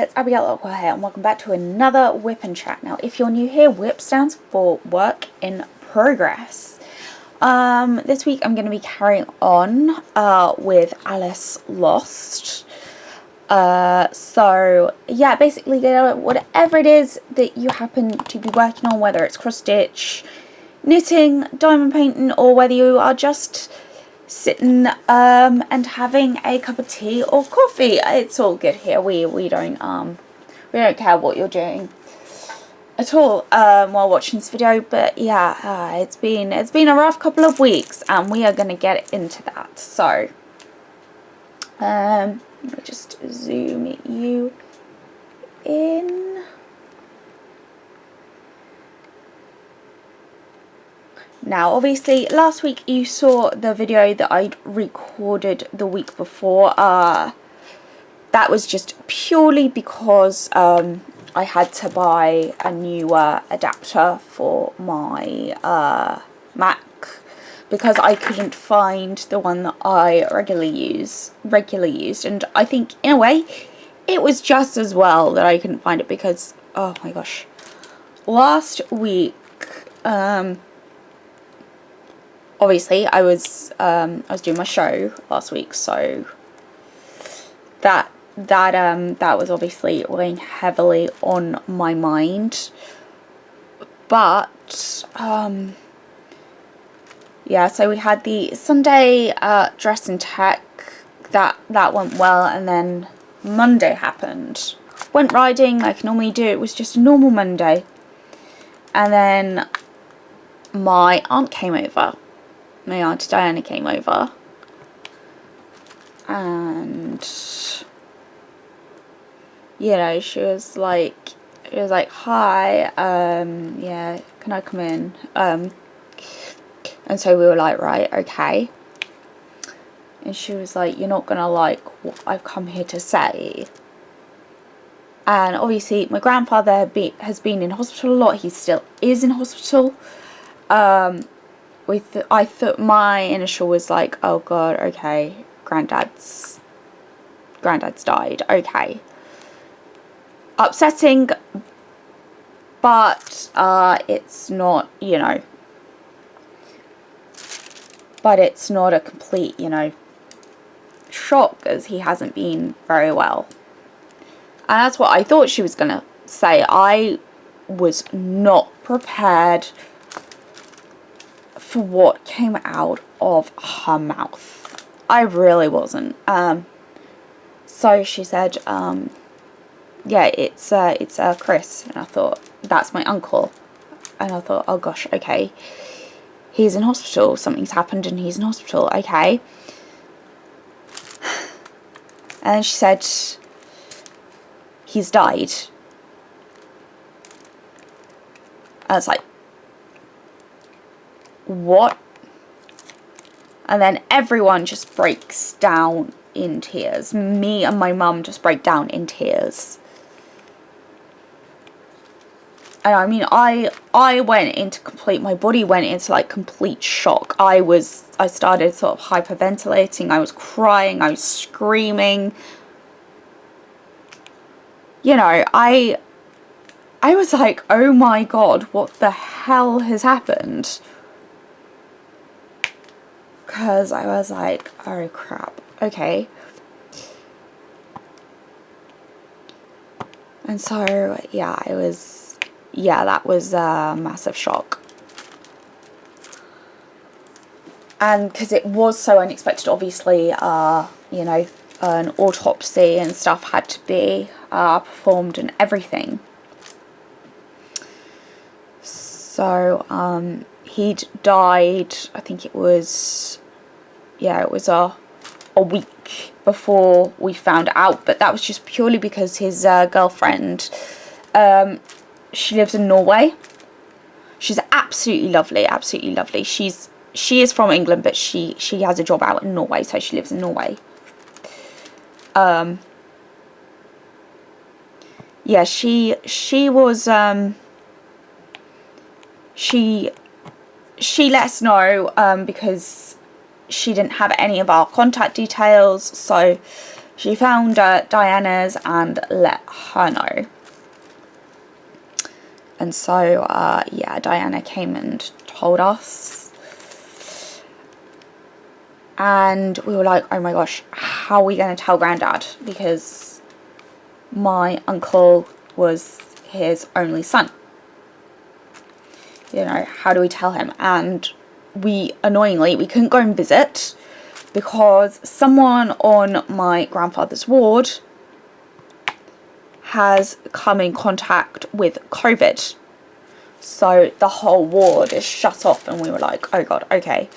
it's Abigail Ockwell here, and welcome back to another WIP and Chat. Now, if you're new here, WIP stands for Work in Progress. This week I'm going to be carrying on with Alice Lost. So yeah, basically, whatever it is that you happen to be working on, whether it's cross stitch, knitting, diamond painting, or whether you are just sitting and having a cup of tea or coffee, it's all good here. We don't care what you're doing at all while watching this video. But yeah, it's been a rough couple of weeks, and we are going to get into that. So let me just zoom you in. Now, obviously, last week you saw the video that I'd recorded the week before. That was just purely because I had to buy a new adapter for my Mac, because I couldn't find the one that I regularly used, and I think in a way it was just as well that I couldn't find it, because oh my gosh, last week obviously I was doing my show last week, so that was obviously weighing heavily on my mind. But yeah, so we had the Sunday dress and tech, that went well, and then Monday happened. Went riding like I normally do. It was just a normal Monday, and then my aunt came over. My Aunt Diana came over, and you know, she was like, hi, yeah, can I come in? And so we were like, right, okay. And she was like, you're not gonna like what I've come here to say. And obviously my grandfather has been in hospital a lot. He still is in hospital. I thought my initial was like, oh god, okay, granddad's died, okay. Upsetting, but it's not, you know, but it's not a complete, you know, shock, as he hasn't been very well. And that's what I thought she was gonna say. I was not prepared for what came out of her mouth. I really wasn't. So she said, yeah, it's Chris. And I thought, that's my uncle. And I thought, oh gosh, okay, he's in hospital, something's happened and he's in hospital, okay. And then she said, he's died. I was like, what? And then everyone just breaks down in tears. Me and my mum just break down in tears. And I mean, I went into my body went into like complete shock. I started sort of hyperventilating, I was crying, I was screaming. You know, I was like, oh my god, what the hell has happened? Because I was like, oh crap, okay. And so, yeah, that was a massive shock. And because it was so unexpected, obviously, you know, an autopsy and stuff had to be performed and everything. So, he'd died, I think it was, yeah, it was a week before we found out, but that was just purely because his girlfriend, she lives in Norway. She's absolutely lovely, absolutely lovely. She is from England, but she has a job out in Norway, so she lives in Norway. Yeah, she was, she let us know, because she didn't have any of our contact details, so she found Diana's and let her know. And so, yeah, Diana came and told us. And we were like, oh my gosh, how are we going to tell Granddad? Because my uncle was his only son. You know, how do we tell him? And annoyingly, we couldn't go and visit because someone on my grandfather's ward has come in contact with COVID. So the whole ward is shut off, and we were like, oh god, okay.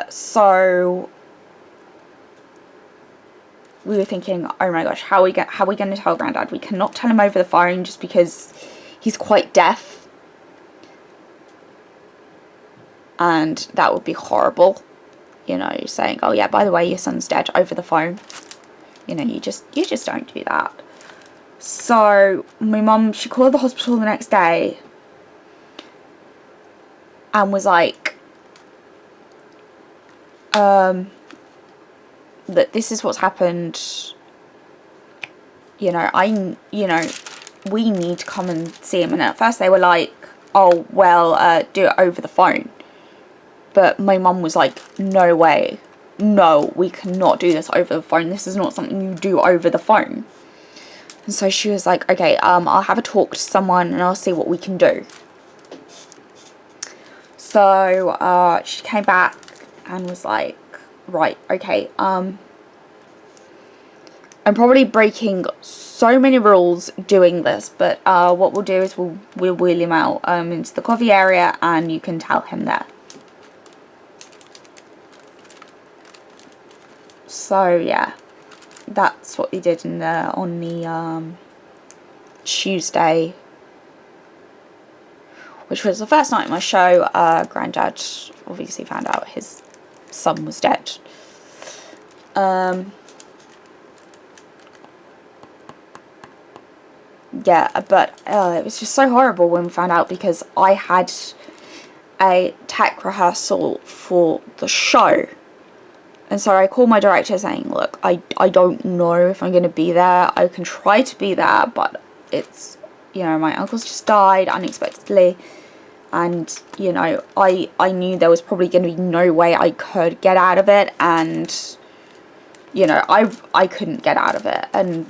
So we were thinking, oh my gosh, how are we going to tell Granddad? We cannot tell him over the phone just because he's quite deaf. And that would be horrible. You know, saying, oh yeah, by the way, your son's dead over the phone. You know, you just don't do that. So my mum, she called the hospital the next day and was like, that this is what's happened. You know, we need to come and see him. And at first they were like, oh, well, do it over the phone. But my mum was like, no way. No, we cannot do this over the phone. This is not something you do over the phone. And so she was like, okay, I'll have a talk to someone and I'll see what we can do. So she came back and was like, right, okay, I'm probably breaking so many rules doing this, but what we'll do is we'll wheel him out into the coffee area and you can tell him there. So yeah, that's what we did on the Tuesday, which was the first night of my show. Granddad obviously found out his son was dead. Yeah, but it was just so horrible when we found out, because I had a tech rehearsal for the show. And so I called my director saying, look, I don't know if I'm going to be there. I can try to be there, but it's, you know, my uncle's just died unexpectedly. And, you know, I knew there was probably going to be no way I could get out of it. And, you know, I couldn't get out of it. And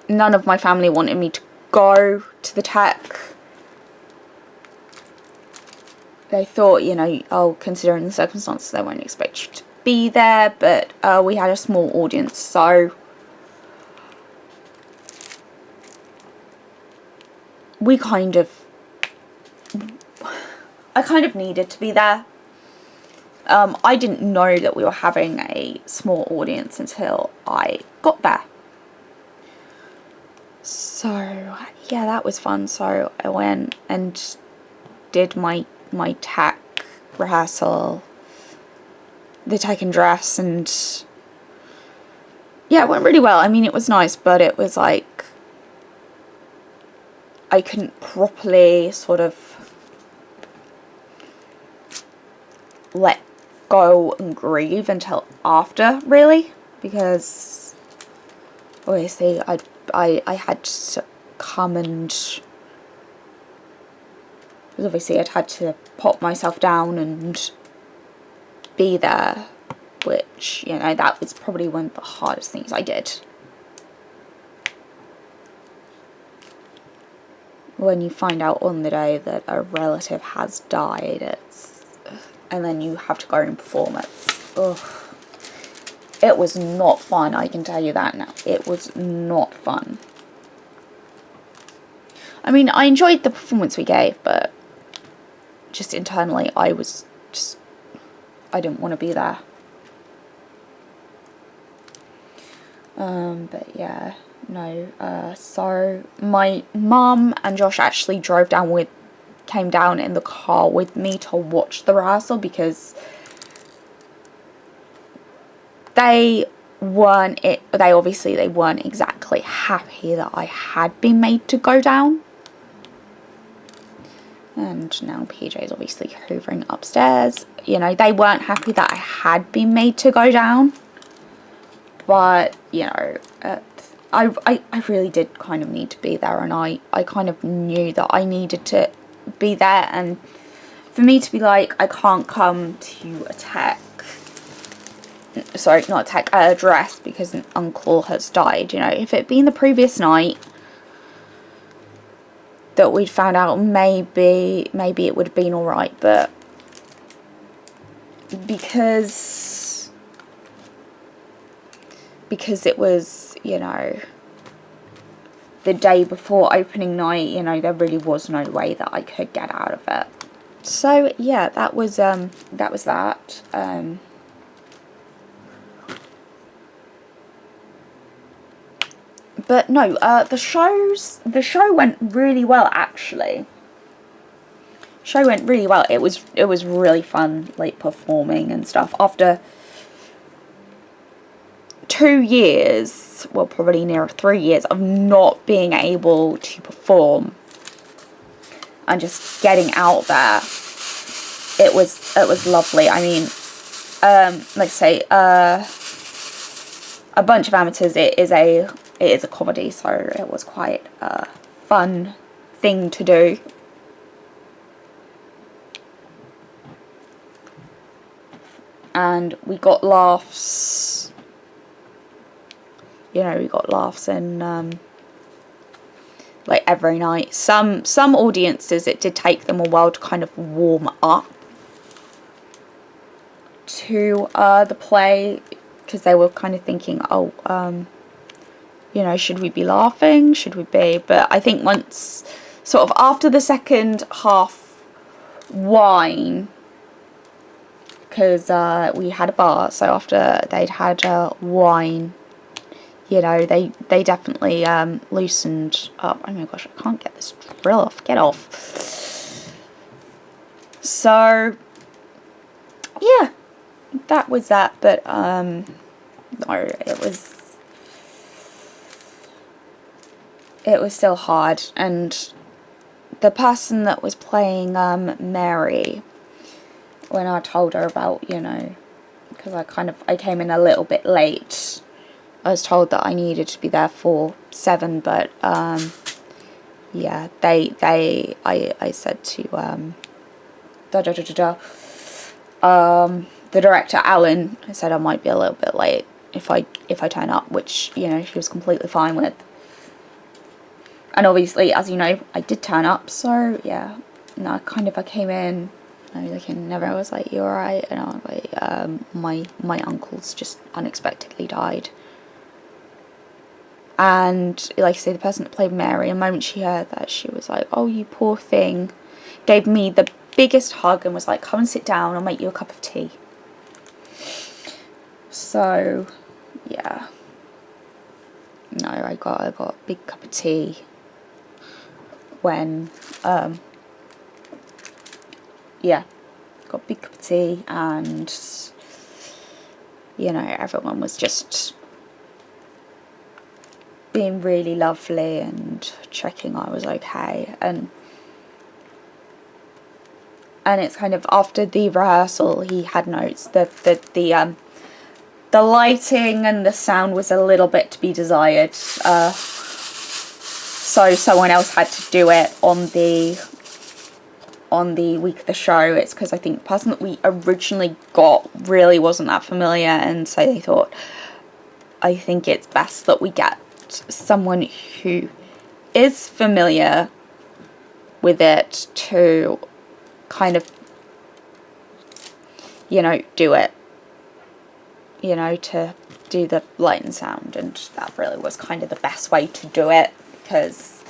none of my family wanted me to go to the tech. They thought, you know, oh, considering the circumstances, they won't expect you to be there, but we had a small audience, so I kind of needed to be there. I didn't know that we were having a small audience until I got there. So yeah, that was fun. So I went and did my tech rehearsal, the tech and dress, and yeah, it went really well. I mean, it was nice, but it was like I couldn't properly sort of let go and grieve until after, really, because obviously I had to come and, because obviously I'd had to pop myself down and be there, which, you know, that was probably one of the hardest things I did. When you find out on the day that a relative has died, and then you have to go and perform it. Ugh. It was not fun, I can tell you that now. It was not fun. I mean, I enjoyed the performance we gave, but just internally, I didn't want to be there. But yeah, no. So my mum and Josh actually came down in the car with me to watch the rehearsal, because they weren't exactly happy that I had been made to go down. And now PJ's obviously hoovering upstairs. You know, they weren't happy that I had been made to go down, but you know, I really did kind of need to be there, and I kind of knew that I needed to be there, and for me to be like, I can't come to address because an uncle has died. You know, if it had been the previous night that we'd found out, maybe it would have been alright, but because it was, you know, the day before opening night, you know, there really was no way that I could get out of it. So yeah, that was that. But no, the show went really well, actually. Show went really well. It was really fun, like, performing and stuff. After 2 years, well, probably near 3 years of not being able to perform and just getting out there, it was lovely. I mean, like I say, A Bunch of Amateurs, it is a comedy, so it was quite a fun thing to do. And we got laughs, you know, we got laughs in like every night. Some audiences, it did take them a while to kind of warm up to the play, because they were kind of thinking, oh, you know, should we be laughing, should we be, but I think once, sort of after the second half wine, because we had a bar, so after they'd had wine, you know, they definitely loosened up. Oh my gosh, I can't get this drill off. Get off. So yeah, that was that. But no, it was still hard. And the person that was playing Mary, when I told her about, you know, because I came in a little bit late, I was told that I needed to be there for 7, but yeah, I said to the director, Alan, I said I might be a little bit late if I turn up, which, you know, she was completely fine with. And obviously, as you know, I did turn up, so yeah, no, I came in, I was looking, and everyone was like, "You alright?" And I was like, my uncle's just unexpectedly died. And like I say, the person that played Mary, the moment she heard that, she was like, "Oh, you poor thing," gave me the biggest hug and was like, "Come and sit down, I'll make you a cup of tea." So yeah, no, I got a big cup of tea when yeah, got a big cup of tea, and you know, everyone was just being really lovely and checking I was okay, and it's kind of after the rehearsal, he had notes that the lighting and the sound was a little bit to be desired, so someone else had to do it on the week of the show. It's because I think the person that we originally got really wasn't that familiar, and so they thought, I think it's best that we get someone who is familiar with it to kind of, you know, do it, you know, to do the light and sound, and that really was kind of the best way to do it, because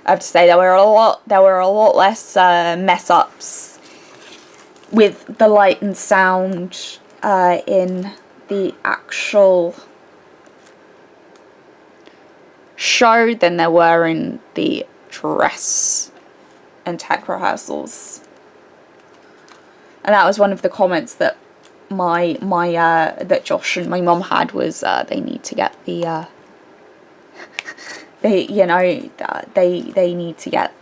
I have to say there were a lot less mess ups with the light and sound in the actual show than there were in the dress and tech rehearsals. And that was one of the comments that that Josh and my mum had, was they need to get the they need to get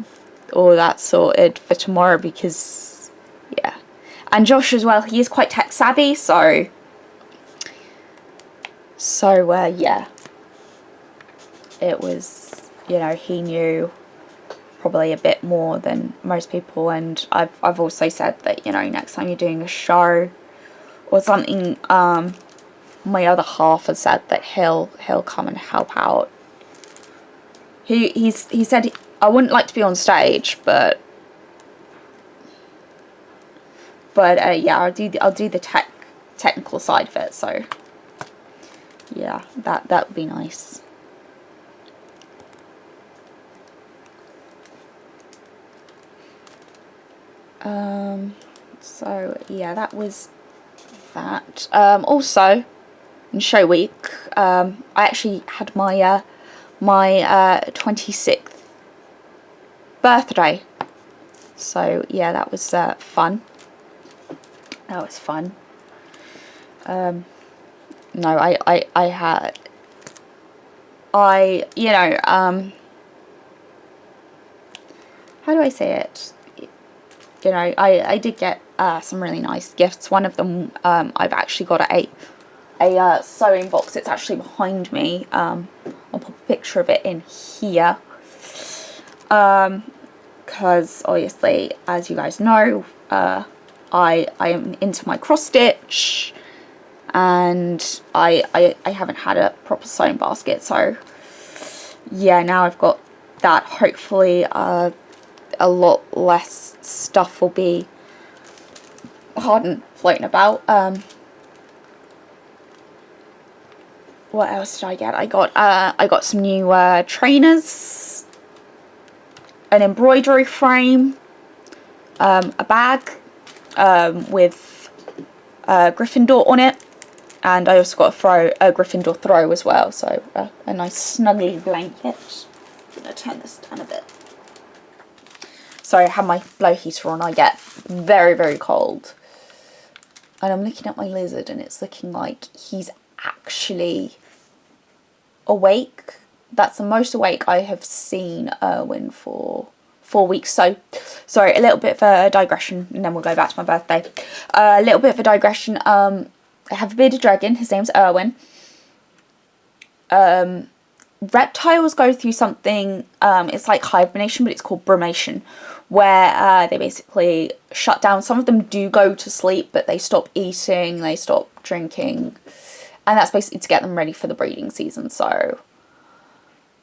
all that sorted for tomorrow, because yeah, and Josh as well, he is quite tech savvy, so So yeah, it was, you know, he knew probably a bit more than most people, and I've also said that, you know, next time you're doing a show or something, my other half has said that he'll come and help out. He said, I wouldn't like to be on stage, but yeah, I'll do the technical side of it. So yeah, that would be nice. So yeah, that was that. Also, in show week, I actually had my 26th birthday. So yeah, that was fun. That was fun. No, I had, you know, how do I say it? You know, I did get some really nice gifts. One of them, I've actually got a sewing box. It's actually behind me. I'll put a picture of it in here. Because obviously, as you guys know, I am into my cross stitch, and I haven't had a proper sewing basket. So yeah, now I've got that. Hopefully, a lot less stuff will be floating about. What else did I get? I got some new trainers, an embroidery frame, a bag with Gryffindor on it, and I also got a Gryffindor throw as well. So a nice snuggly blanket. I'm gonna turn this down a bit. Sorry, I have my blow heater on. I get very, very cold. And I'm looking at my lizard, and it's looking like he's actually awake. That's the most awake I have seen Erwin for 4 weeks. So, sorry, a little bit of a digression, and then we'll go back to my birthday. A little bit of a digression. I have a bearded dragon. His name's Erwin. Reptiles go through something, it's like hibernation, but it's called brumation, where they basically shut down. Some of them do go to sleep, but they stop eating, they stop drinking, and that's basically to get them ready for the breeding season. So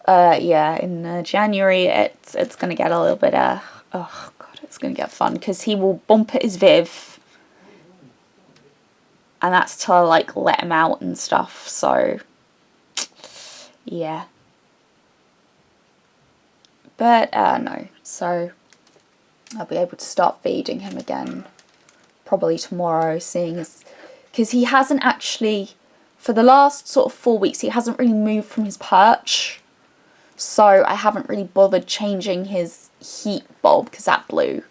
yeah, in January it's gonna get a little bit oh god, it's gonna get fun, because he will bump at his Viv, and that's to like let him out and stuff. So yeah, but no, so I'll be able to start feeding him again probably tomorrow, seeing as, because he hasn't actually, for the last sort of 4 weeks, he hasn't really moved from his perch. So I haven't really bothered changing his heat bulb because that blew.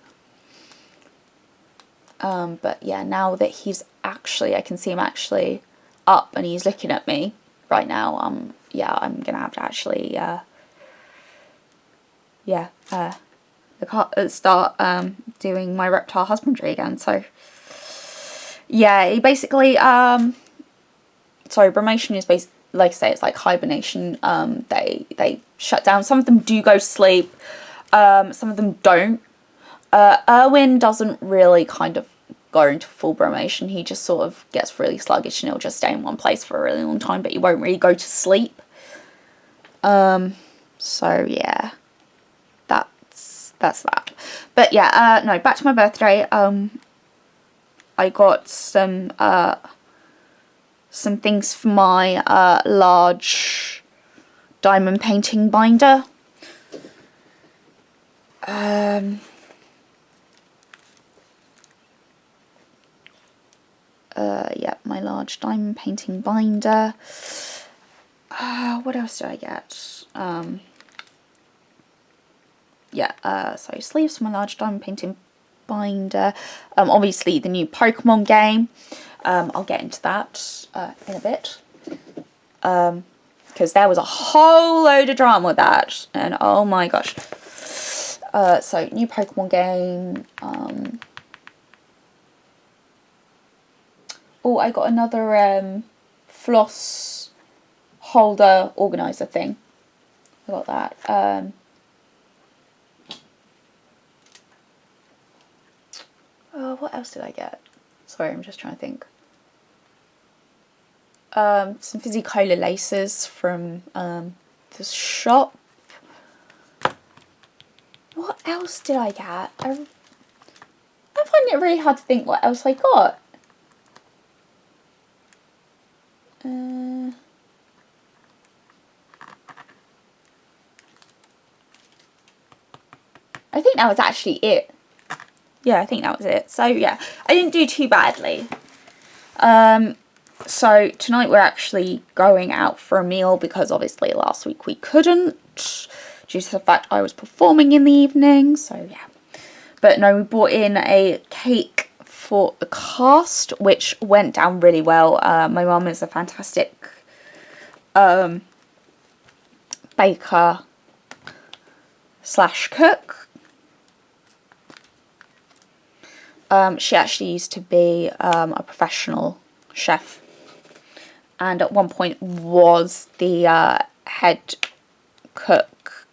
But yeah, now that he's actually, I can see him actually up and he's looking at me right now. Yeah, I'm gonna have to actually, start doing my reptile husbandry again. So yeah, he basically, sorry, brumation is basically, like I say, it's like hibernation. They shut down. Some of them do go to sleep. Some of them don't. Erwin doesn't really kind of go into full brumation. He just sort of gets really sluggish and he'll just stay in one place for a really long time, but he won't really go to sleep. So yeah, that's that. But yeah, no, back to my birthday. I got some things for my large diamond painting binder. Yeah, my large diamond painting binder. What else did I get? Yeah, so sleeves for my large diamond painting binder. Obviously the new Pokemon game. I'll get into that in a bit. Because there was a whole load of drama with that, and oh my gosh. So new Pokemon game. Oh, I got another floss holder organizer thing. I got that. Oh, what else did I get? Sorry, I'm just trying to think. Some fizzy cola laces from the shop. What else did I get? I find it really hard to think what else I got. I think that was actually it. Yeah, I think that was it. So yeah, I didn't do too badly. So tonight we're actually going out for a meal because obviously last week we couldn't due to the fact I was performing in the evening. So yeah, but no, we bought in a cake for the cast, which went down really well. My mum is a fantastic baker / cook. She actually used to be a professional chef, and at one point was the head cook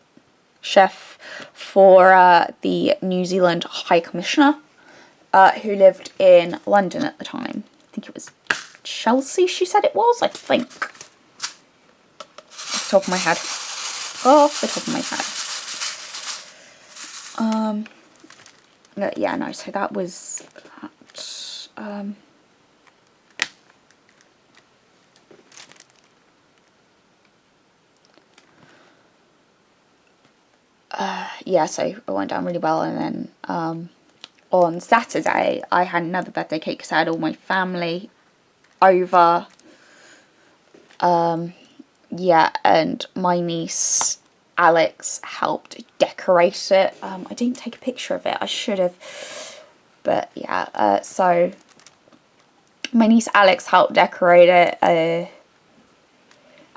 chef for the New Zealand High Commissioner, who lived in London at the time. I think it was Chelsea, she said it was, I think. Off the top of my head. Off the top of my head. Yeah, no, so that was that. Yeah, so it went down really well, and then on Saturday I had another birthday cake because I had all my family over. Yeah, and my niece Alex helped decorate it. I didn't take a picture of it, I should have, but yeah, so my niece Alex helped decorate it,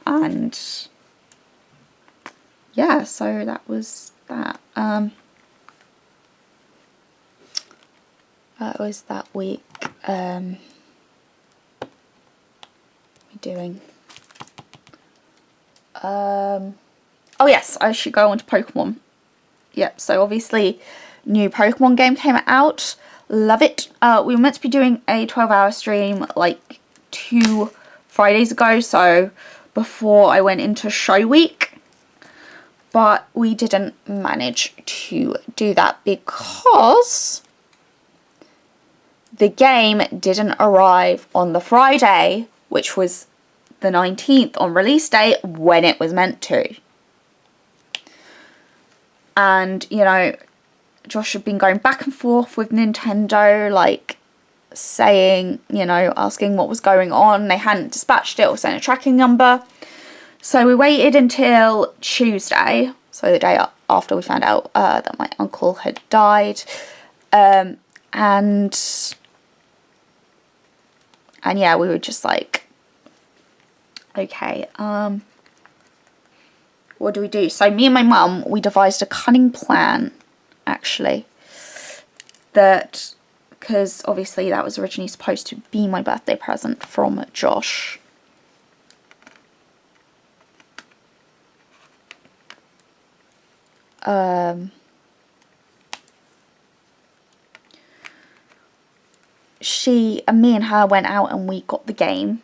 and yeah, so that was that. That was that week. What am I doing? Oh yes, I should go on to Pokemon. Yep, so obviously new Pokemon game came out. Love it. We were meant to be doing a 12-hour stream like 2 Fridays ago, so before I went into show week. But we didn't manage to do that because the game didn't arrive on the Friday, which was the 19th on release date, when it was meant to. And, you know, Josh had been going back and forth with Nintendo, like, saying, you know, asking what was going on. They hadn't dispatched it or sent a tracking number. So we waited until Tuesday, so the day after we found out that my uncle had died. And yeah, we were just like, okay, what do we do? So me and my mum, we devised a cunning plan, actually, that, because obviously that was originally supposed to be my birthday present from Josh. Me and her went out and we got the game.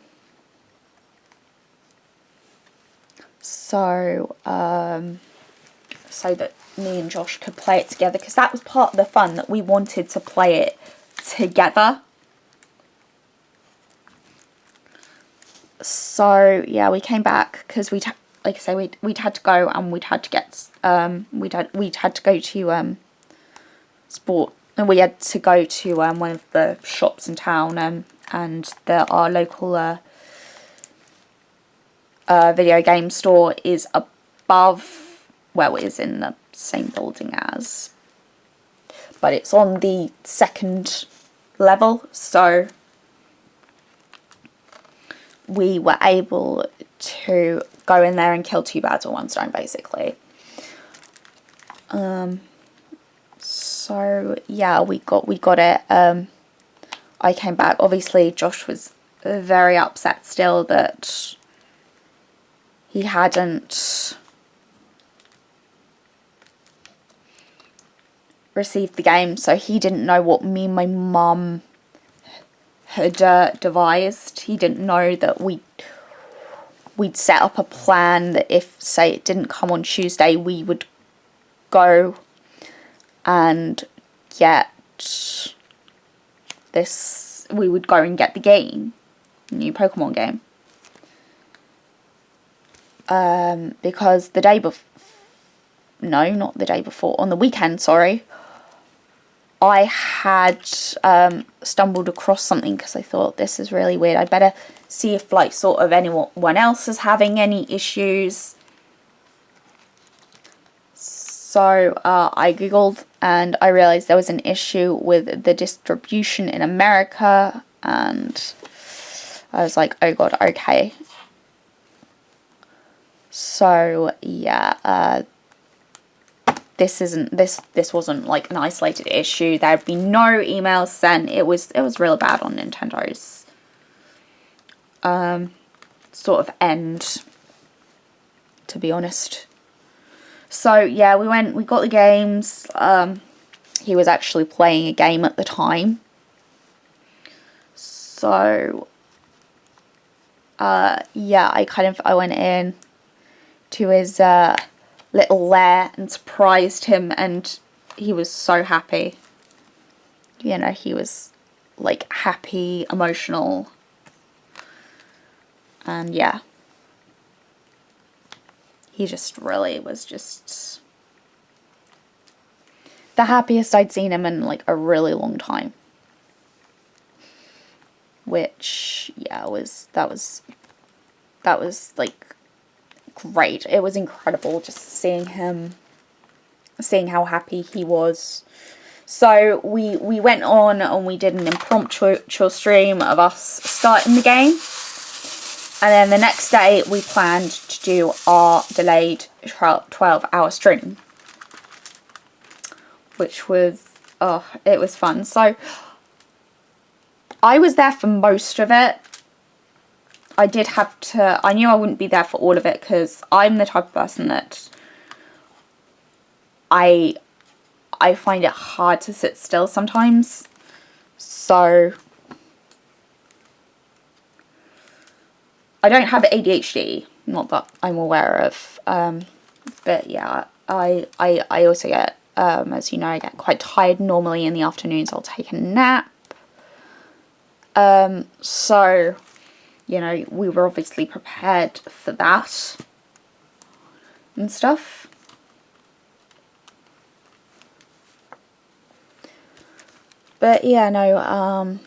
So, so that me and Josh could play it together, because that was part of the fun, that we wanted to play it together. So yeah, we came back because like I say, we'd had to go, and we'd had to get we'd had to go to sport, and we had to go to one of the shops in town, and our local video game store is above, well, it is in the same building as, but it's on the 2nd level, so we were able to go in there and kill 2 birds with 1 stone, basically. So yeah, we got it. I came back. Obviously Josh was very upset still that he hadn't received the game, so he didn't know what me and my mum had devised. He didn't know that we'd set up a plan that if, say, it didn't come on Tuesday, we would go and get this, we would go and get the game, new Pokemon game. Because the day before, no, not the day before, on the weekend, sorry, I had stumbled across something because I thought, this is really weird. I better see if, like, sort of anyone else is having any issues. So I googled and I realized there was an issue with the distribution in America, and I was like, oh god, okay. So yeah, this wasn't like an isolated issue. There'd been no emails sent. It was real bad on Nintendo's sort of end, to be honest. So yeah, we got the games. He was actually playing a game at the time. So yeah, I went in to his little lair and surprised him, and he was so happy. You know, he was like happy, emotional, and yeah, he just really was just the happiest I'd seen him in like a really long time. Which, yeah, that was like great. It was incredible just seeing how happy he was. So we went on and we did an impromptu stream of us starting the game. And then the next day we planned to do our delayed 12-hour stream, which was, it was fun. So I was there for most of it. I knew I wouldn't be there for all of it because I'm the type of person that I find it hard to sit still sometimes. So I don't have ADHD, not that I'm aware of. But yeah, I also get, as you know, I get quite tired normally in the afternoons. I'll take a nap. So, you know, we were obviously prepared for that and stuff. But yeah, no,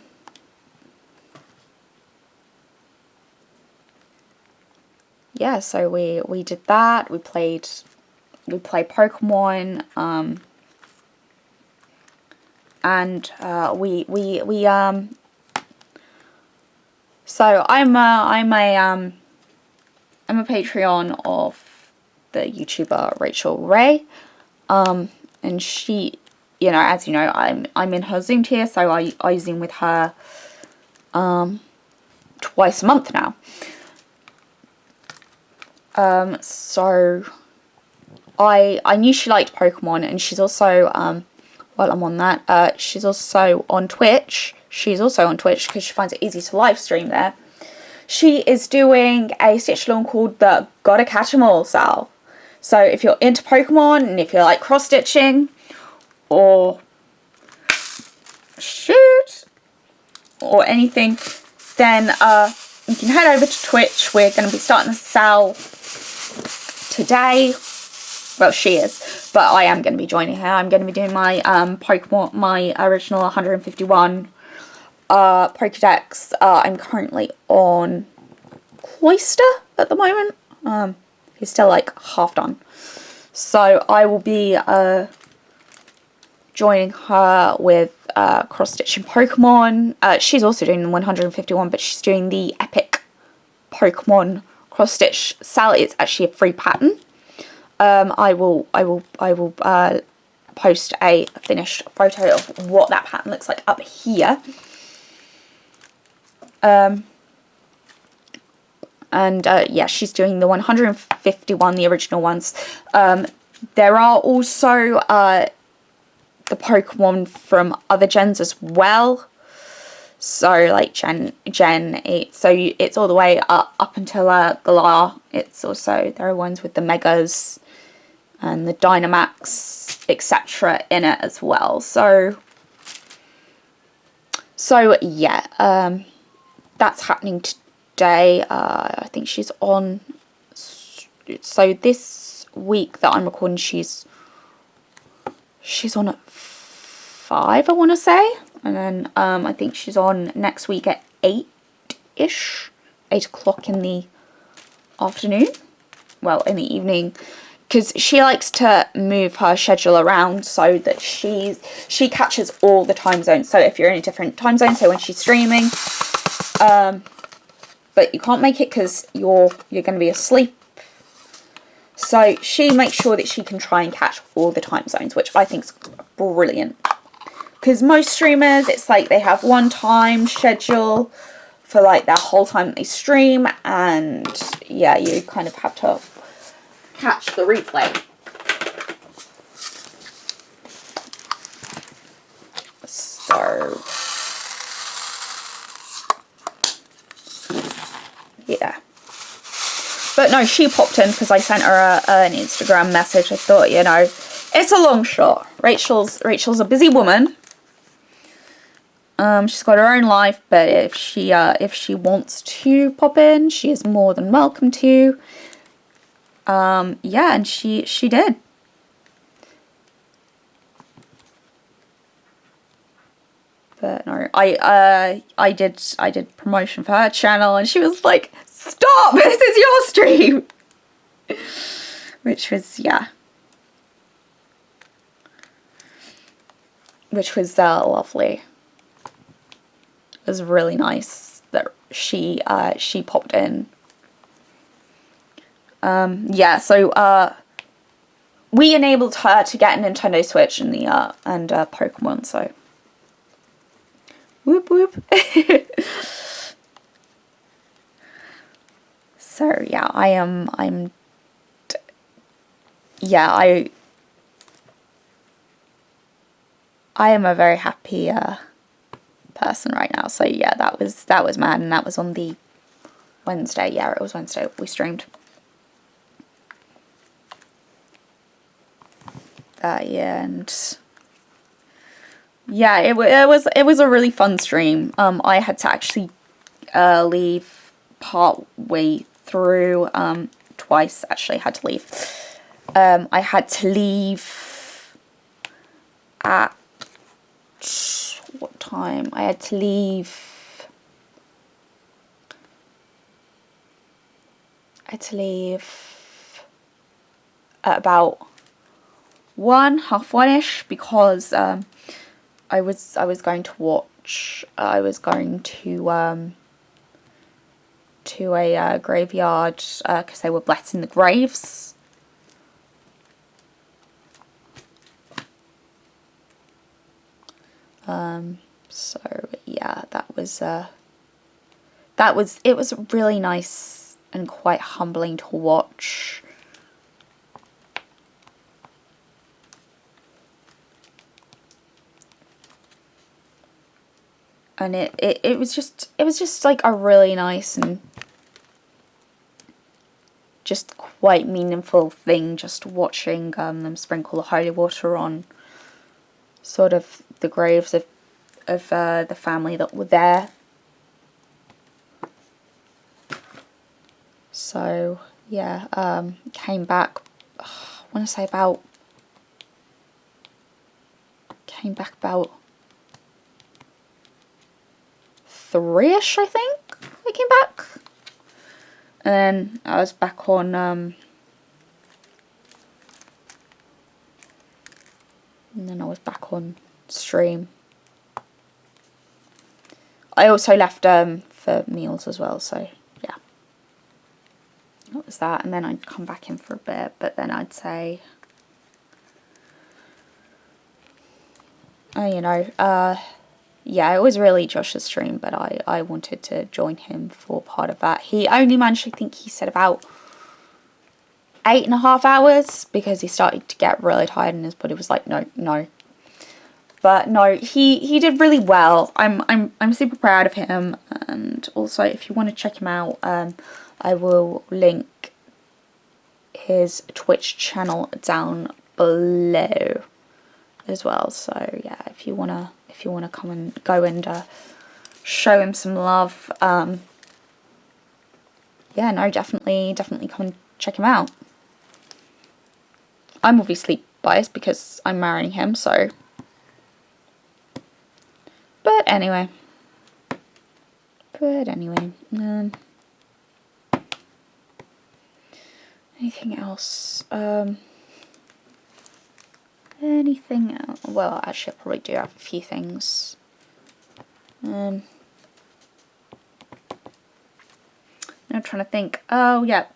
yeah, so we did that. We played Pokemon, and so I'm a Patreon of the YouTuber Rachel Ray, and she, you know, as you know, I'm in her Zoom tier, so I Zoom with her twice a month now. So I knew she liked Pokemon, and she's also while I'm on that, she's also on Twitch. She's also on Twitch because she finds it easy to live stream there. She is doing a stitch along called the Gotta Catch 'em All sale. So if you're into Pokemon and if you like cross stitching or shoot or anything, then you can head over to Twitch. We're going to be starting a sale today. Well, she is, but I am going to be joining her. I'm going to be doing my Pokemon, my original 151 Pokedex. I'm currently on Cloyster at the moment. He's still like half done. So I will be joining her with cross-stitching Pokemon. She's also doing the 151, but she's doing the epic Pokemon cross-stitch sale. It's actually a free pattern. I will post a finished photo of what that pattern looks like up here. And yeah, she's doing the 151, the original ones. There are also the Pokemon from other gens as well. So like Gen 8, so it's all the way up until Galar. It's also, there are ones with the Megas and the Dynamax, etc. in it as well. So yeah, that's happening today. I think she's on, so this week that I'm recording, she's on at 5, I want to say. And then I think she's on next week at 8-ish, 8 o'clock in the afternoon. Well, in the evening, because she likes to move her schedule around so that she catches all the time zones. So if you're in a different time zone, so when she's streaming, but you can't make it because you're going to be asleep. So she makes sure that she can try and catch all the time zones, which I think is brilliant. Because most streamers, it's like they have one time schedule for like their whole time that they stream, and yeah, you kind of have to catch the replay. So yeah. But no, she popped in because I sent her an Instagram message. I thought, you know, it's a long shot. Rachel's a busy woman. She's got her own life, but if she wants to pop in, she is more than welcome to. Yeah, and she did. But no, I did promotion for her channel, and she was like, "Stop! This is your stream," which was, yeah, which was lovely. It was really nice that she popped in. Yeah, so we enabled her to get a Nintendo Switch and and Pokemon. So whoop whoop. So yeah, yeah, I am a very happy person right now. So yeah, that was mad, and that was on the Wednesday. Yeah, it was Wednesday we streamed. Yeah, and yeah, it was a really fun stream. I had to actually leave part way through. Twice actually had to leave. I had to leave at what time? I had to leave. At about half 1-ish, because I was going to watch. I was going to a graveyard because they were blessing the graves. So yeah, it was really nice and quite humbling to watch. And it was just like a really nice and just quite meaningful thing, just watching them sprinkle the holy water on sort of the graves of the family that were there. So yeah, came back. I want to say about 3-ish, I think. I came back, and then I was back on. And then I was back on stream. I also left for meals as well, so yeah. That was that, and then I'd come back in for a bit, but then I'd say, you know, yeah, it was really Josh's stream, but I wanted to join him for part of that. He only managed, I think he said, about 8.5 hours because he started to get really tired and his body was like, no. But no, he did really well. I'm super proud of him. And also, if you want to check him out, I will link his Twitch channel down below as well. So yeah, if you wanna come and go and show him some love, yeah, no, definitely come and check him out. I'm obviously biased because I'm marrying him, so. But anyway. Anything else? Anything else? Well, actually, I probably do have a few things. I'm trying to think. Oh, yeah.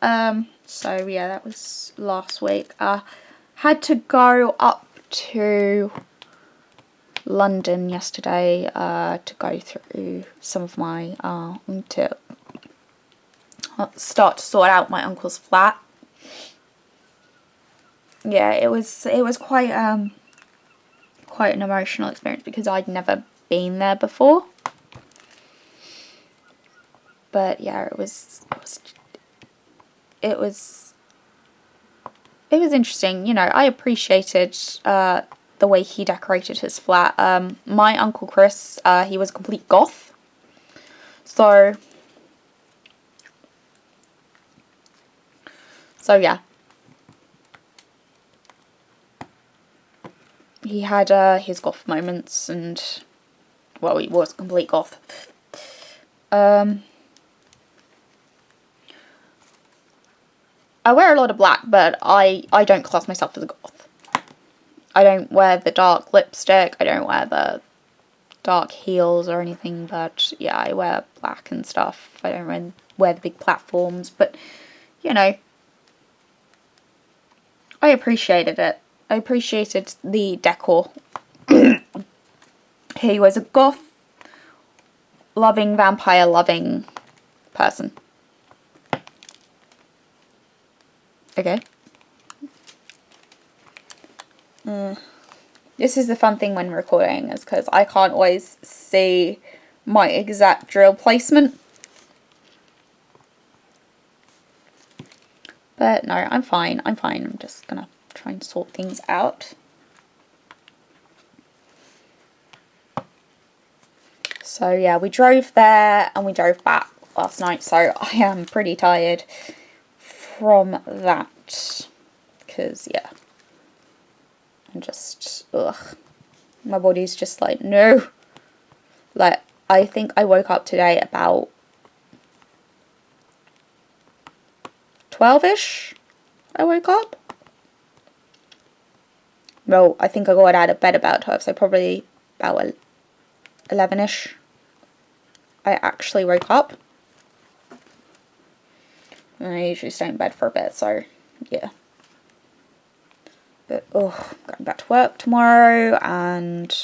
So, yeah, that was last week. Had to go up to London yesterday to go through some of my to start to sort out my uncle's flat. Yeah, it was quite an emotional experience because I'd never been there before. But yeah, it was interesting. You know, I appreciated the way he decorated his flat. My Uncle Chris, he was a complete goth. So yeah. He had his goth moments and, well, he was a complete goth. I wear a lot of black, but I don't class myself as a goth. I don't wear the dark lipstick, I don't wear the dark heels or anything, but yeah, I wear black and stuff. I don't wear the big platforms, but, you know, I appreciated it. I appreciated the decor. He was a goth, loving, vampire loving person. Okay. This is the fun thing when recording, is because I can't always see my exact drill placement. But no, I'm fine. I'm just gonna try and sort things out. So yeah, we drove there and we drove back last night, so I am pretty tired from that. Because yeah, I'm just, ugh. My body's just like, no. Like, I think I woke up today about 12-ish. I woke up. Well, I think I got out of bed about 12, so probably about 11-ish. I actually woke up. And I usually stay in bed for a bit, so yeah. But, oh, going back to work tomorrow, and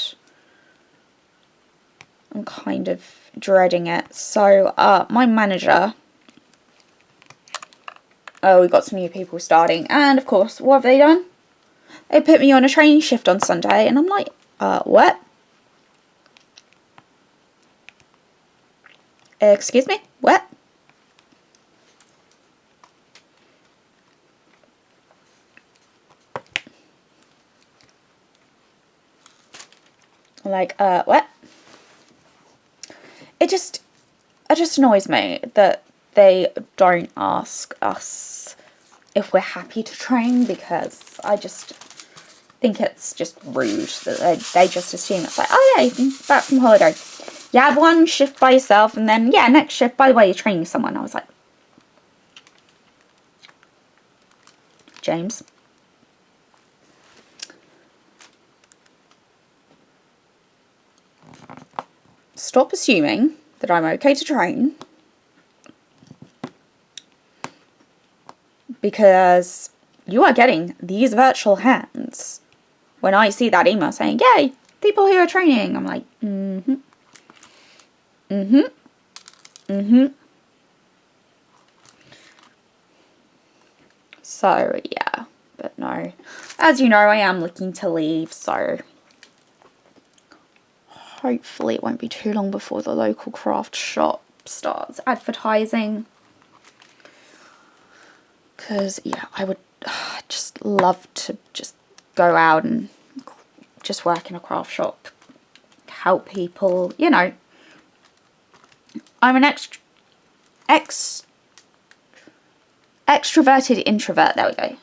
I'm kind of dreading it. So, my manager, we got some new people starting, and of course, what have they done? They put me on a training shift on Sunday, and I'm like, what? Excuse me? What? Like, what? It just annoys me that they don't ask us if we're happy to train, because I just think it's just rude that they just assume it's like, oh yeah, you're back from holiday. You have one shift by yourself, and then, yeah, next shift, by the way, you're training someone. I was like, James. Stop assuming that I'm okay to train, because you are getting these virtual hands when I see that email saying, yay, people who are training. I'm like, So, yeah. But no. As you know, I am looking to leave, so hopefully it won't be too long before the local craft shop starts advertising. Because, yeah, I would just love to just go out and just work in a craft shop. Help people, you know. I'm an extroverted introvert. There we go.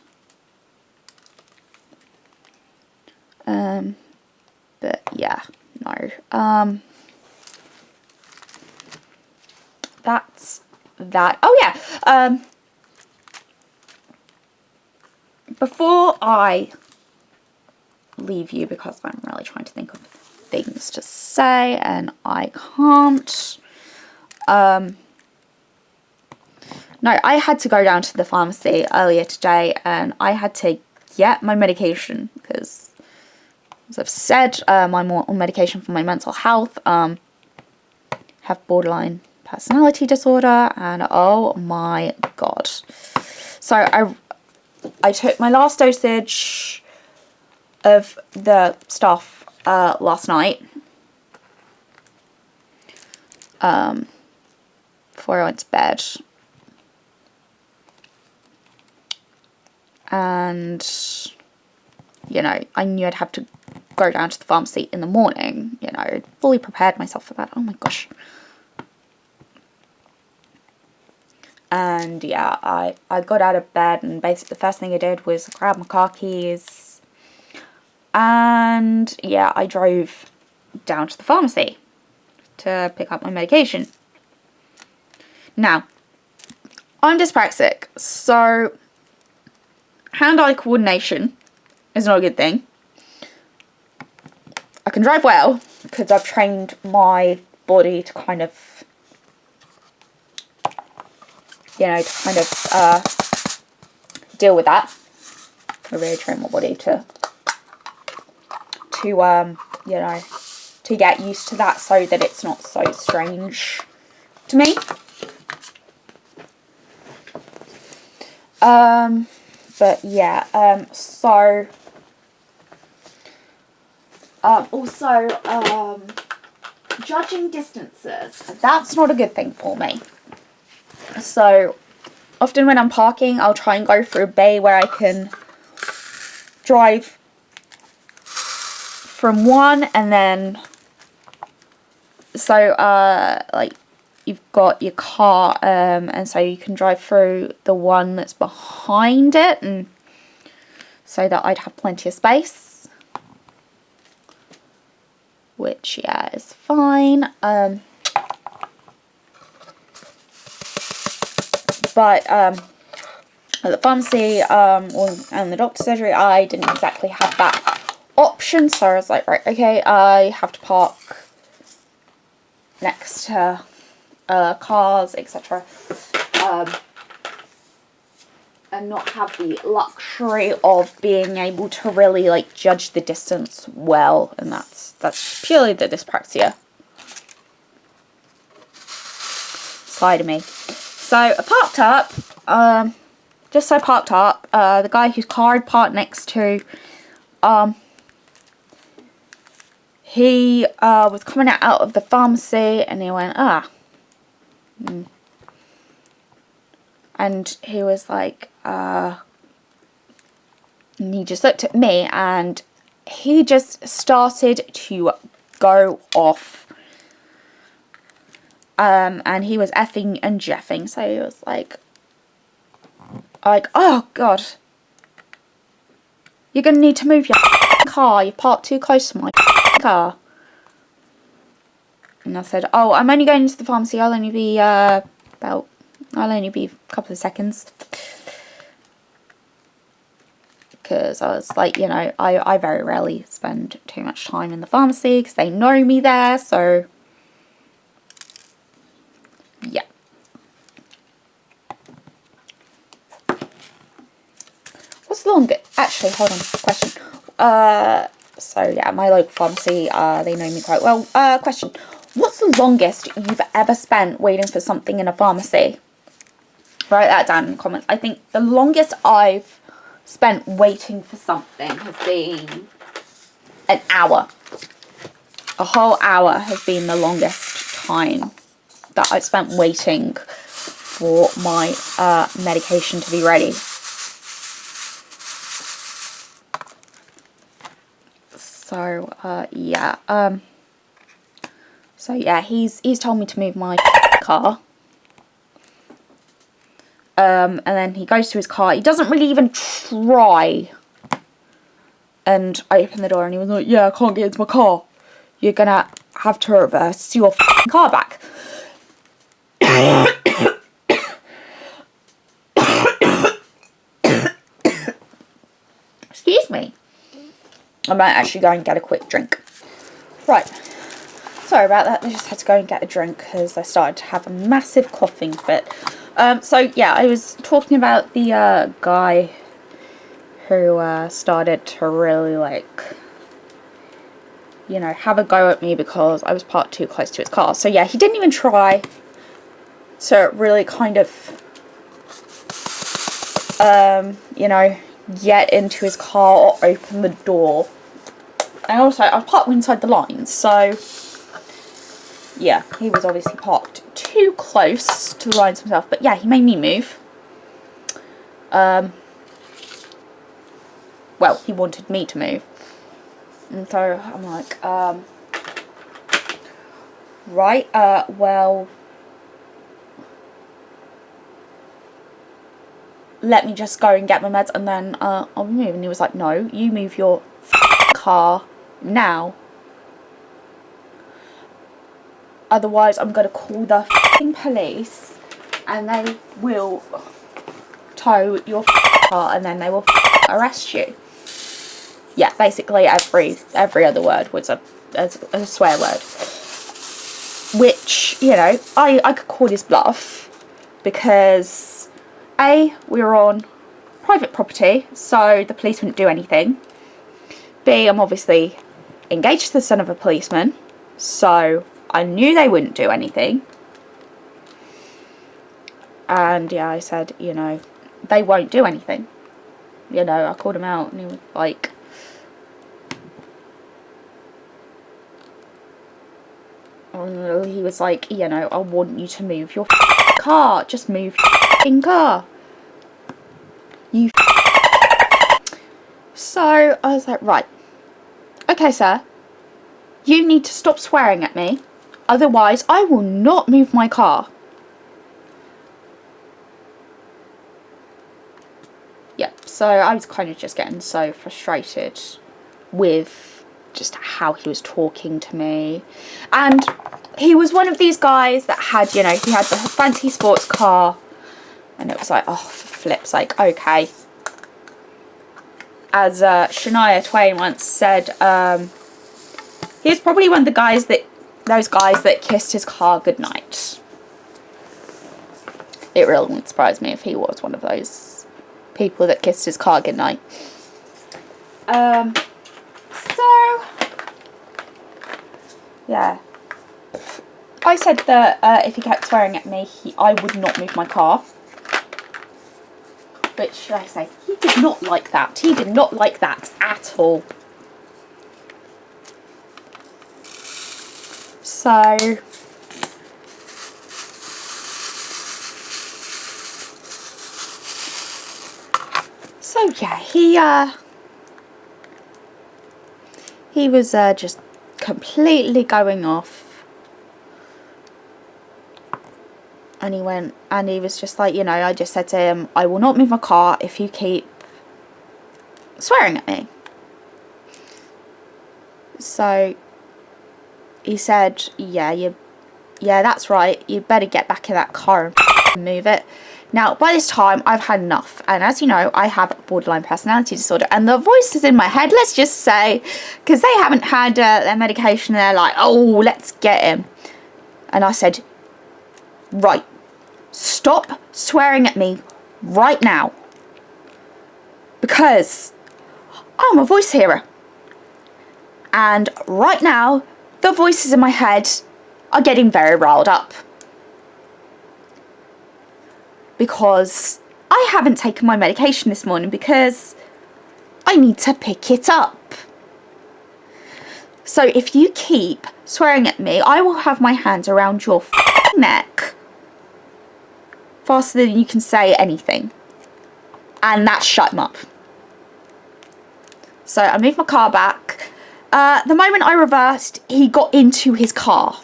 But yeah, no. That's that. Oh yeah. Before I leave you, because I'm really trying to think of things to say and I can't. No, I had to go down to the pharmacy earlier today and I had to get my medication because, as I've said, I'm on medication for my mental health. Have borderline personality disorder, and oh my god. So I took my last dosage of the stuff last night. Before I went to bed. And, you know, I knew I'd have to go down to the pharmacy in the morning. You know, fully prepared myself for that. Oh my gosh. And yeah, I got out of bed and basically the first thing I did was grab my car keys. And yeah, I drove down to the pharmacy to pick up my medication. Now, I'm dyspraxic, so hand-eye coordination is not a good thing. I can drive well because I've trained my body to kind of, you know, to kind of deal with that. I really train my body to you know, to get used to that so that it's not so strange to me. But yeah, so also judging distances, that's not a good thing for me. So often when I'm parking, I'll try and go through a bay where I can drive from one, and then so like you've got your car, and so you can drive through the one that's behind it, and so that I'd have plenty of space, which yeah is fine. But at the pharmacy and the doctor's surgery, I didn't exactly have that option, so I was like, right, okay, I have to park next to cars, etc. And not have the luxury of being able to really like judge the distance well, and that's purely the dyspraxia side of me. So I parked up, just so I parked up, the guy whose car I'd parked next to, he was coming out of the pharmacy and he went, and he was like, and he just looked at me and he just started to go off. And he was effing and jeffing, so he was like, oh god, you're gonna need to move your car, you parked too close to my car. And I said, oh, I'm only going to the pharmacy, I'll only be a couple of seconds. Because I was like, you know, I very rarely spend too much time in the pharmacy because they know me there, so yeah. What's the longest? Actually, hold on. Question. So yeah, my local pharmacy, they know me quite well. Question. What's the longest you've ever spent waiting for something in a pharmacy? Write that down in the comments. I think the longest I've spent waiting for something has been an hour. A whole hour has been the longest time that I've spent waiting for my medication to be ready. So yeah. So yeah, he's told me to move my car. And then he goes to his car. He doesn't really even try. And I opened the door and he was like, yeah, I can't get into my car. You're gonna have to reverse your car back. Excuse me. I might actually go and get a quick drink. Right. Sorry about that. I just had to go and get a drink because I started to have a massive coughing fit. So yeah, I was talking about the guy who started to really, like, you know, have a go at me because I was parked too close to his car. So yeah, he didn't even try to really kind of, you know, get into his car or open the door. And also, I was parked inside the lines, so yeah, he was obviously parked too close to the lines himself. But yeah, he made me move. Well, he wanted me to move. And so I'm like, right, well, let me just go and get my meds and then I'll move. And he was like, no, you move your car now. Otherwise, I'm going to call the police and they will tow your car and then they will arrest you. Yeah, basically every other word was a swear word. Which, you know, I could call his bluff because A, we were on private property, so the police wouldn't do anything. B, I'm obviously engaged to the son of a policeman, so I knew they wouldn't do anything. And yeah, I said, you know, they won't do anything. You know, I called him out and he was like, he was like, you know, I want you to move your car. Just move your car. You. So I was like, right. Okay, sir. You need to stop swearing at me. Otherwise, I will not move my car. Yep, so I was kind of just getting so frustrated with just how he was talking to me. And he was one of these guys that had, you know, he had the fancy sports car. And it was like, oh, for flip's sake, okay. As Shania Twain once said, he's probably one of those guys that kissed his car goodnight. It really wouldn't surprise me if he was one of those people that kissed his car goodnight. So yeah, I said that if he kept swearing at me, I would not move my car. Which, should I say, he did not like that. He did not like that at all. So yeah, he was just completely going off. And he went, and he was just like, you know, I just said to him, I will not move my car if you keep swearing at me. So he said, yeah, that's right. You better get back in that car and move it. Now, by this time, I've had enough. And as you know, I have borderline personality disorder. And the voices in my head, let's just say, because they haven't had their medication, they're like, oh, let's get him. And I said, right, stop swearing at me right now. Because I'm a voice hearer. And right now, the voices in my head are getting very riled up because I haven't taken my medication this morning because I need to pick it up. So if you keep swearing at me, I will have my hands around your neck faster than you can say anything. And that shut him up. So I moved my car back. The moment I reversed, he got into his car.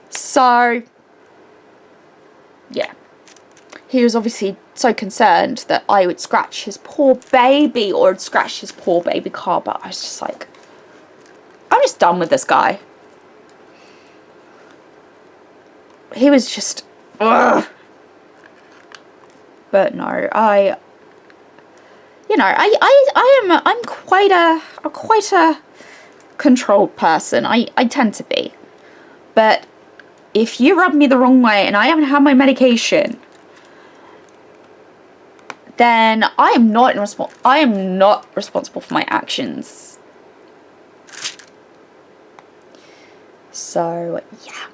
So, yeah. He was obviously so concerned that I would scratch his poor baby or would scratch his poor baby car. But I was just like, I'm just done with this guy. He was just, ugh. But no, I'm quite a controlled person. I tend to be. But if you rub me the wrong way and I haven't had my medication, then I am not responsible for my actions. So yeah,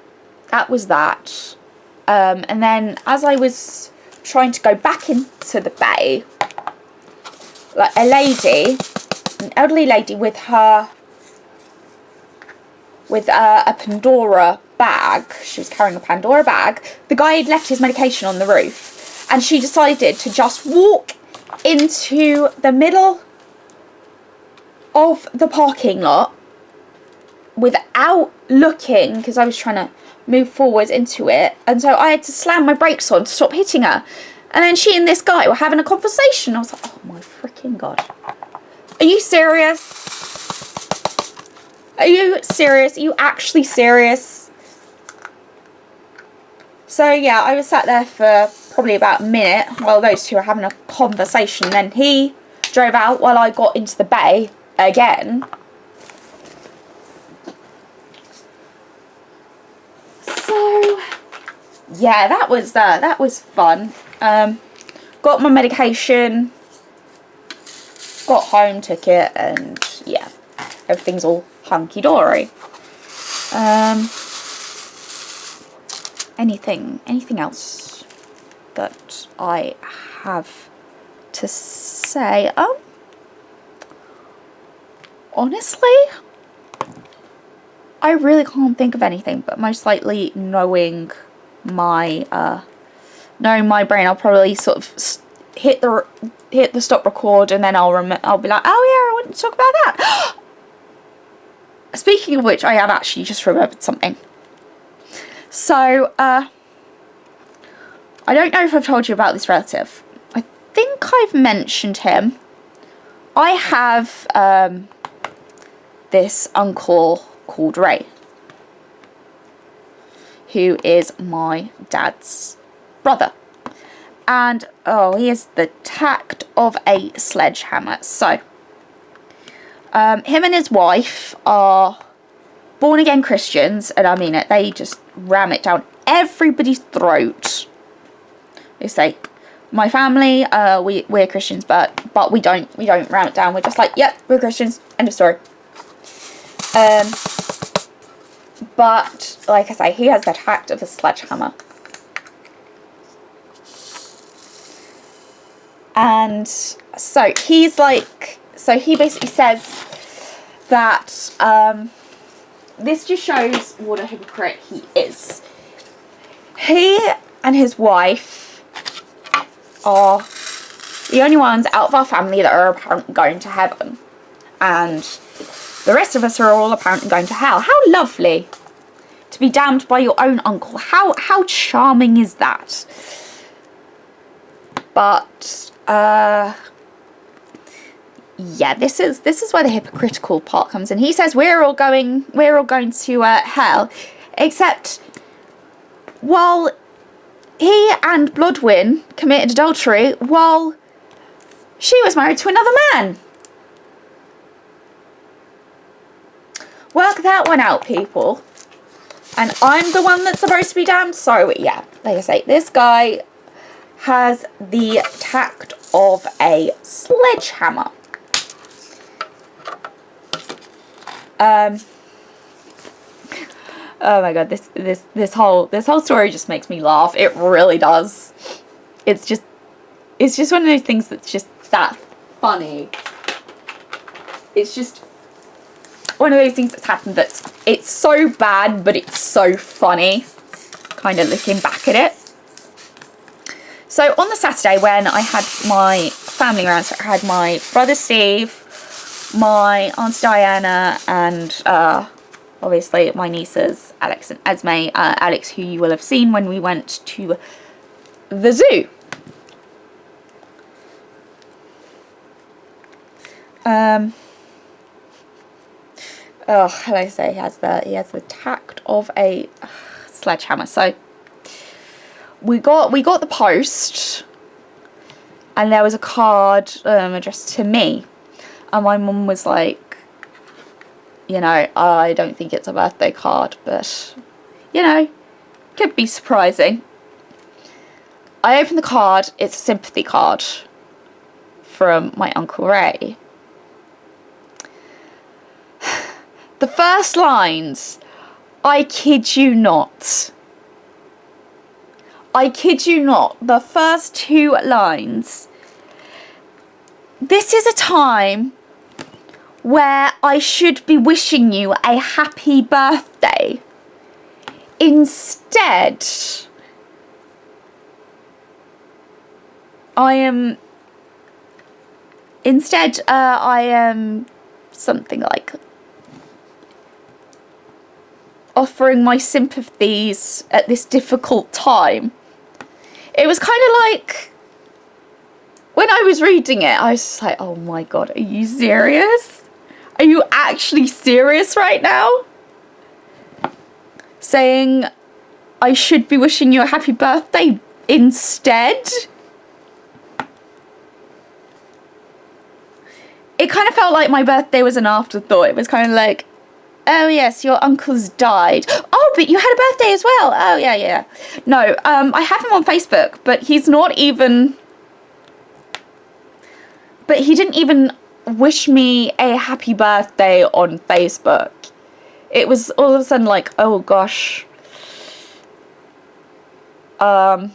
that was that. And then as I was trying to go back into the bay, like an elderly lady with a Pandora bag. She was carrying a Pandora bag. The guy had left his medication on the roof. And she decided to just walk into the middle of the parking lot without looking, because I was trying to move forward into it. And so I had to slam my brakes on to stop hitting her. And then she and this guy were having a conversation. I was like, oh my freaking God. Are you serious? Are you serious? Are you actually serious? So yeah, I was sat there for probably about a minute while those two were having a conversation. Then he drove out while I got into the bay again. So yeah, that was fun. Got my medication, got home, took it, and yeah, everything's all hunky-dory. Anything else that I have to say? Honestly, I really can't think of anything, but most likely knowing my brain, I'll probably sort of hit the stop record, and then I'll be like, oh yeah, I want to talk about that. Speaking of which, I have actually just remembered something. So, I don't know if I've told you about this relative. I think I've mentioned him. I have this uncle called Ray, who is my dad's brother. And, oh, he has the tact of a sledgehammer. So, him and his wife are born-again Christians, and I mean it, they just ram it down everybody's throat. They say, my family, we're Christians, but we don't ram it down. We're just like, yep, we're Christians, end of story. But, like I say, he has the tact of a sledgehammer. And so he basically says that, this just shows what a hypocrite he is. He and his wife are the only ones out of our family that are apparently going to heaven. And the rest of us are all apparently going to hell. How lovely to be damned by your own uncle. How charming is that? But, yeah, this is where the hypocritical part comes in. He says we're all going to hell, except while he and Bloodwyn committed adultery while she was married to another man. Work that one out, people. And I'm the one that's supposed to be damned. So yeah, like I say, this guy has the tact of a sledgehammer. Oh my god, this whole story just makes me laugh. It really does. It's just one of those things that's just that funny. It's just one of those things that's happened it's so bad, but it's so funny, kind of looking back at it. So on the Saturday when I had my family around, so I had my brother Steve, my aunt Diana, and obviously my nieces Alex and Esme. Alex, who you will have seen when we went to the zoo. Oh, how do I say, he has the tact of a sledgehammer. So we got the post, and there was a card addressed to me, and my mum was like, you know, I don't think it's a birthday card, but you know, could be surprising. I opened the card. It's a sympathy card from my Uncle Ray. The first lines, I kid you not. I kid you not. The first two lines. This is a time where I should be wishing you a happy birthday. Instead, I am something like offering my sympathies at this difficult time. It was kind of like, when I was reading it, I was just like, oh my god, are you serious? Are you actually serious right now? Saying I should be wishing you a happy birthday instead? It kind of felt like my birthday was an afterthought. It was kind of like, oh yes, your uncle's died. Oh, but you had a birthday as well. Oh yeah. No, I have him on Facebook, but he's not even... But he didn't even wish me a happy birthday on Facebook. It was all of a sudden like, oh gosh. It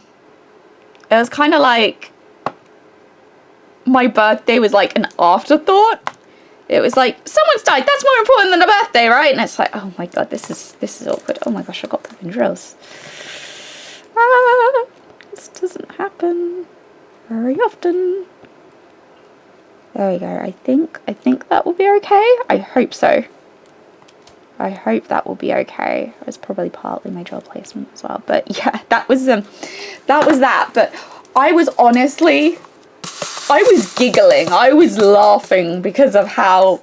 was kind of like my birthday was like an afterthought. It was like, someone's died, that's more important than a birthday, right? And it's like, oh my god, this is awkward. Oh my gosh, I got flipping drills. This doesn't happen very often. There we go. I think that will be okay. I hope so. I hope that will be okay. It was probably partly my job placement as well. But yeah, that was that. But I was honestly, I was giggling. I was laughing because of how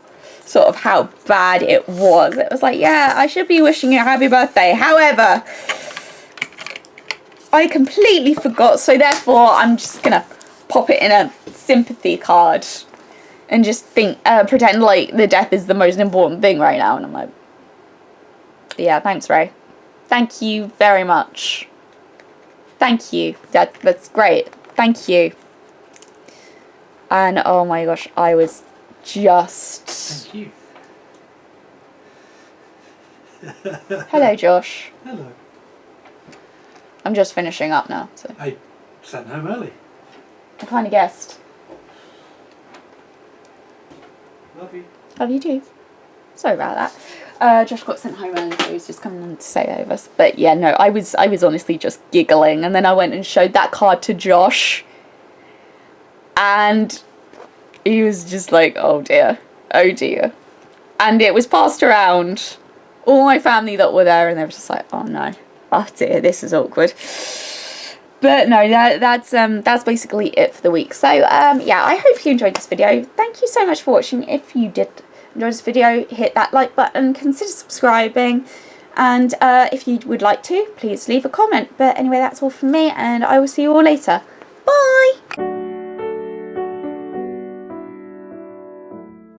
bad it was. It was like, yeah, I should be wishing you a happy birthday. However, I completely forgot. So therefore, I'm just gonna pop it in a sympathy card and just pretend like the death is the most important thing right now. And I'm like, yeah, thanks, Ray. Thank you very much. Thank you. That's great. Thank you. And oh my gosh, I was just... Thank you. Hello, Josh. Hello. I'm just finishing up now. So I sent home early. I kind of guessed. Love you. Love you too. Sorry about that. Josh got sent home early, so he was just coming on to say over. But yeah, no, I was honestly just giggling, and then I went and showed that card to Josh, and he was just like, oh dear, and it was passed around all my family that were there, and they were just like, oh no, oh dear, this is awkward. But no, that's basically it for the week. So yeah, I hope you enjoyed this video. Thank you so much for watching. If you did enjoy this video, hit that like button, consider subscribing, and if you would like to, please leave a comment. But anyway, that's all from me, and I will see you all later.